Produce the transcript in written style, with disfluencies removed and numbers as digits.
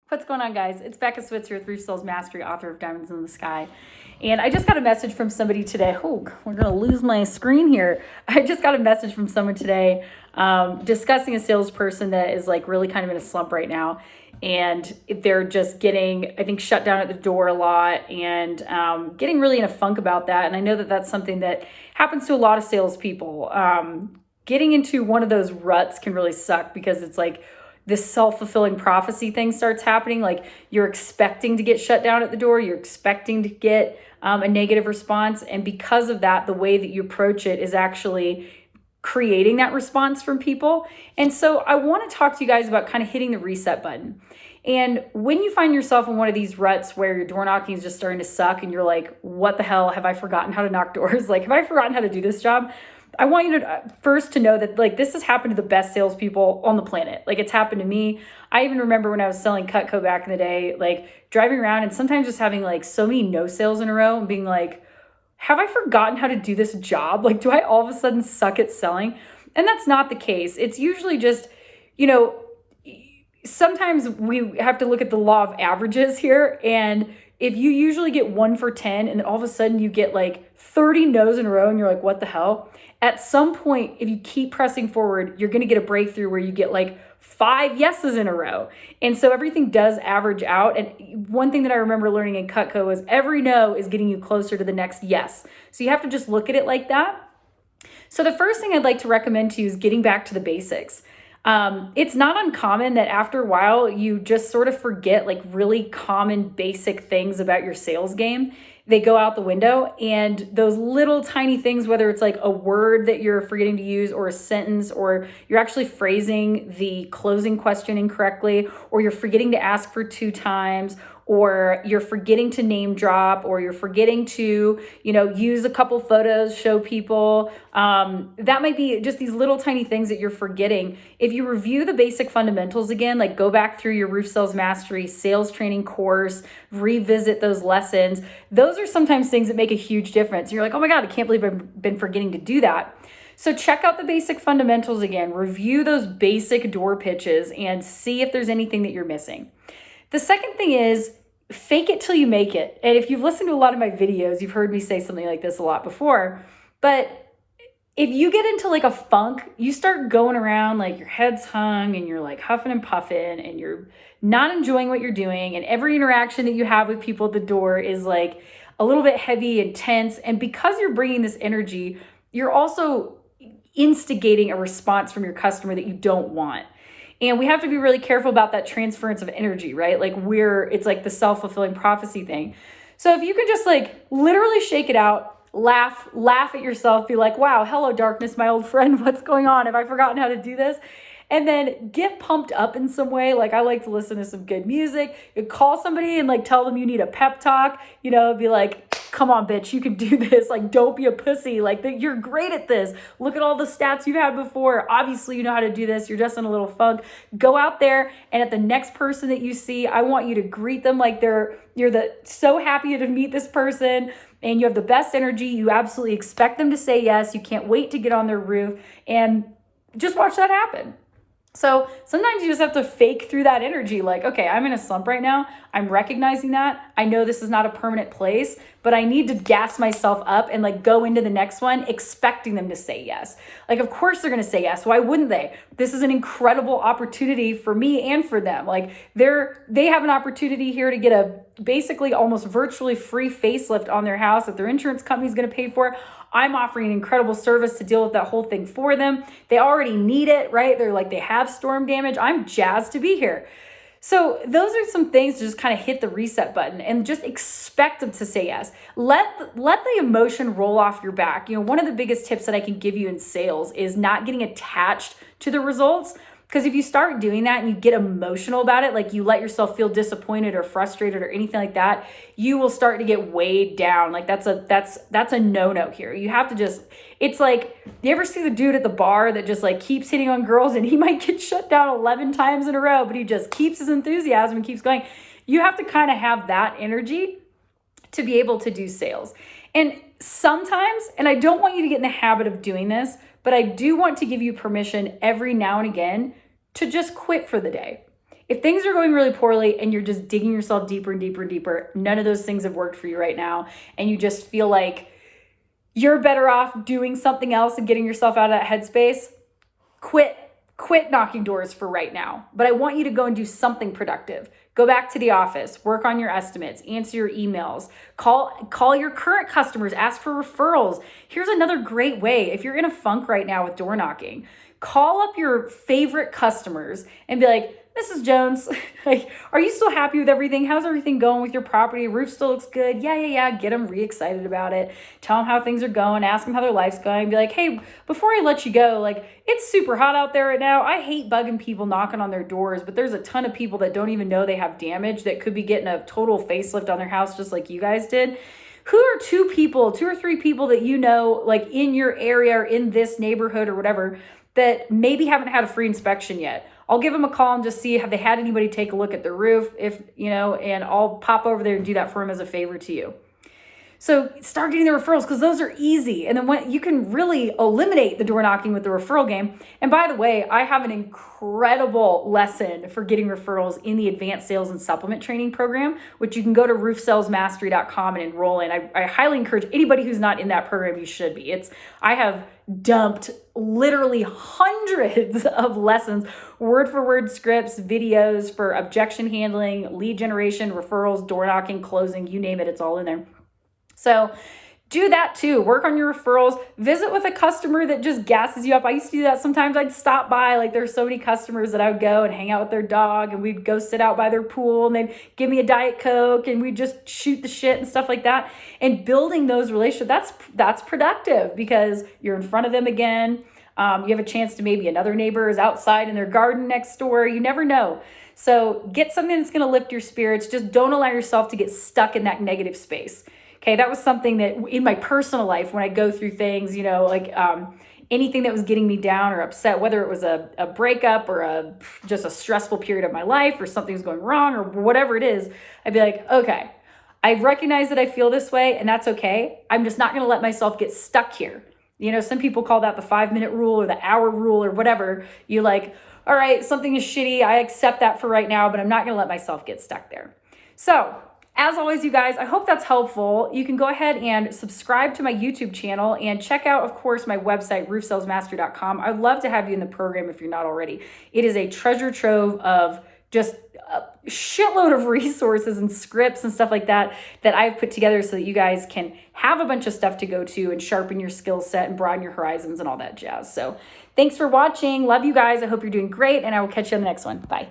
What's going on, guys? It's Becca Switzer with Referrals Mastery, author of Diamonds in the Sky. And I just got a message from somebody today. Oh, we're going to lose my screen here. I just got a message from someone today discussing a salesperson that is like really kind of in a slump right now. And they're just getting, I think, shut down at the door a lot and getting really in a funk about that. And I know that that's something that happens to a lot of salespeople. Getting into one of those ruts can really suck because it's like, this self-fulfilling prophecy thing starts happening. Like you're expecting to get shut down at the door. You're expecting to get a negative response. And because of that, the way that you approach it is actually creating that response from people. And so I want to talk to you guys about kind of hitting the reset button. And when you find yourself in one of these ruts where your door knocking is just starting to suck and you're like, what the hell? Have I forgotten how to knock doors? Like, have I forgotten how to do this job? I want you to first to know that like this has happened to the best salespeople on the planet. Like it's happened to me. I even remember when I was selling Cutco back in the day, like driving around and sometimes just having like so many no sales in a row and being like, have I forgotten how to do this job? Like, do I all of a sudden suck at selling? And that's not the case. It's usually just, sometimes we have to look at the law of averages here. And if you usually get 1 for 10 and then all of a sudden you get like 30 no's in a row and you're like, what the hell? At some point, if you keep pressing forward, you're going to get a breakthrough where you get like 5 yeses in a row. And so everything does average out. And one thing that I remember learning in Cutco was every no is getting you closer to the next yes. So you have to just look at it like that. So the first thing I'd like to recommend to you is getting back to the basics. It's not uncommon that after a while you just sort of forget like really common basic things about your sales game. They go out the window, and those little tiny things, whether it's like a word that you're forgetting to use or a sentence, or you're actually phrasing the closing question incorrectly, or you're forgetting to ask for 2 times, or you're forgetting to name drop, or you're forgetting to, use a couple photos, show people. That might be just these little tiny things that you're forgetting. If you review the basic fundamentals again, like go back through your Roof Sales Mastery sales training course, revisit those lessons. Those are sometimes things that make a huge difference. You're like, oh my God, I can't believe I've been forgetting to do that. So check out the basic fundamentals again, review those basic door pitches and see if there's anything that you're missing. The second thing is fake it till you make it. And if you've listened to a lot of my videos, you've heard me say something like this a lot before. But if you get into like a funk, you start going around like your head's hung and you're like huffing and puffing and you're not enjoying what you're doing. And every interaction that you have with people at the door is like a little bit heavy and tense. And because you're bringing this energy, you're also instigating a response from your customer that you don't want. And we have to be really careful about that transference of energy, right? Like it's like the self-fulfilling prophecy thing. So if you can just like literally shake it out, laugh at yourself, be like, wow, hello darkness, my old friend, what's going on? Have I forgotten how to do this? And then get pumped up in some way. Like I like to listen to some good music. You call somebody and like tell them you need a pep talk, be like, come on, bitch, you can do this. Like, don't be a pussy. Like, you're great at this. Look at all the stats you've had before. Obviously, you know how to do this. You're just in a little funk. Go out there, and at the next person that you see, I want you to greet them like you're so happy to meet this person, and you have the best energy. You absolutely expect them to say yes. You can't wait to get on their roof, and just watch that happen. So sometimes you just have to fake through that energy. Like, okay, I'm in a slump right now. I'm recognizing that. I know this is not a permanent place, but I need to gas myself up and like go into the next one expecting them to say yes. Like, of course they're going to say yes. Why wouldn't they? This is an incredible opportunity for me and for them. Like they have an opportunity here to get a basically almost virtually free facelift on their house that their insurance company is going to pay for. I'm offering an incredible service to deal with that whole thing for them. They already need it, right? They're like, they have storm damage. I'm jazzed to be here. So those are some things to just kind of hit the reset button and just expect them to say yes. Let the emotion roll off your back. One of the biggest tips that I can give you in sales is not getting attached to the results. Because if you start doing that and you get emotional about it, like you let yourself feel disappointed or frustrated or anything like that, you will start to get weighed down. Like that's a no-no here. You have to just, it's like, you ever see the dude at the bar that just like keeps hitting on girls and he might get shut down 11 times in a row, but he just keeps his enthusiasm and keeps going. You have to kind of have that energy to be able to do sales. And sometimes, and I don't want you to get in the habit of doing this, but I do want to give you permission every now and again to just quit for the day. If things are going really poorly and you're just digging yourself deeper and deeper and deeper, none of those things have worked for you right now, and you just feel like you're better off doing something else and getting yourself out of that headspace, quit knocking doors for right now. But I want you to go and do something productive. Go back to the office, work on your estimates, answer your emails, call your current customers, ask for referrals. Here's another great way. If you're in a funk right now with door knocking, call up your favorite customers and be like, Mrs. Jones, like, are you still happy with everything? How's everything going with your property? Roof still looks good. Yeah. Get them re-excited about it. Tell them how things are going. Ask them how their life's going. Be like, hey, before I let you go, like, it's super hot out there right now. I hate bugging people knocking on their doors, but there's a ton of people that don't even know they have damage that could be getting a total facelift on their house just like you guys did. Who are two or three people that you know, like in your area or in this neighborhood or whatever, that maybe haven't had a free inspection yet? I'll give them a call and just see have they had anybody take a look at the roof, and I'll pop over there and do that for them as a favor to you. So start getting the referrals, because those are easy. And then when you can really eliminate the door knocking with the referral game. And by the way, I have an incredible lesson for getting referrals in the advanced sales and supplement training program, which you can go to roofsalesmastery.com and enroll in. I highly encourage anybody who's not in that program, you should be. I have dumped literally hundreds of lessons, word for word scripts, videos for objection handling, lead generation, referrals, door knocking, closing, you name it, it's all in there. So do that too. Work on your referrals. Visit with a customer that just gasses you up. I used to do that sometimes. I'd stop by, like there's so many customers that I would go and hang out with their dog, and we'd go sit out by their pool and they'd give me a Diet Coke and we'd just shoot the shit and stuff like that. And building those relationships, that's productive, because you're in front of them again. You have a chance to maybe another neighbor is outside in their garden next door. You never know. So get something that's going to lift your spirits. Just don't allow yourself to get stuck in that negative space. Okay, that was something that in my personal life, when I go through things, anything that was getting me down or upset, whether it was a breakup or just a stressful period of my life, or something was going wrong or whatever it is, I'd be like, okay, I recognize that I feel this way, and that's okay. I'm just not going to let myself get stuck here. Some people call that the 5-minute rule or the hour rule or whatever. You're like, all right, something is shitty. I accept that for right now, but I'm not going to let myself get stuck there. So, as always, you guys, I hope that's helpful. You can go ahead and subscribe to my YouTube channel and check out, of course, my website, roofsalesmastery.com. I'd love to have you in the program if you're not already. It is a treasure trove of just a shitload of resources and scripts and stuff like that I've put together so that you guys can have a bunch of stuff to go to and sharpen your skill set and broaden your horizons and all that jazz. So thanks for watching. Love you guys. I hope you're doing great, and I will catch you on the next one. Bye.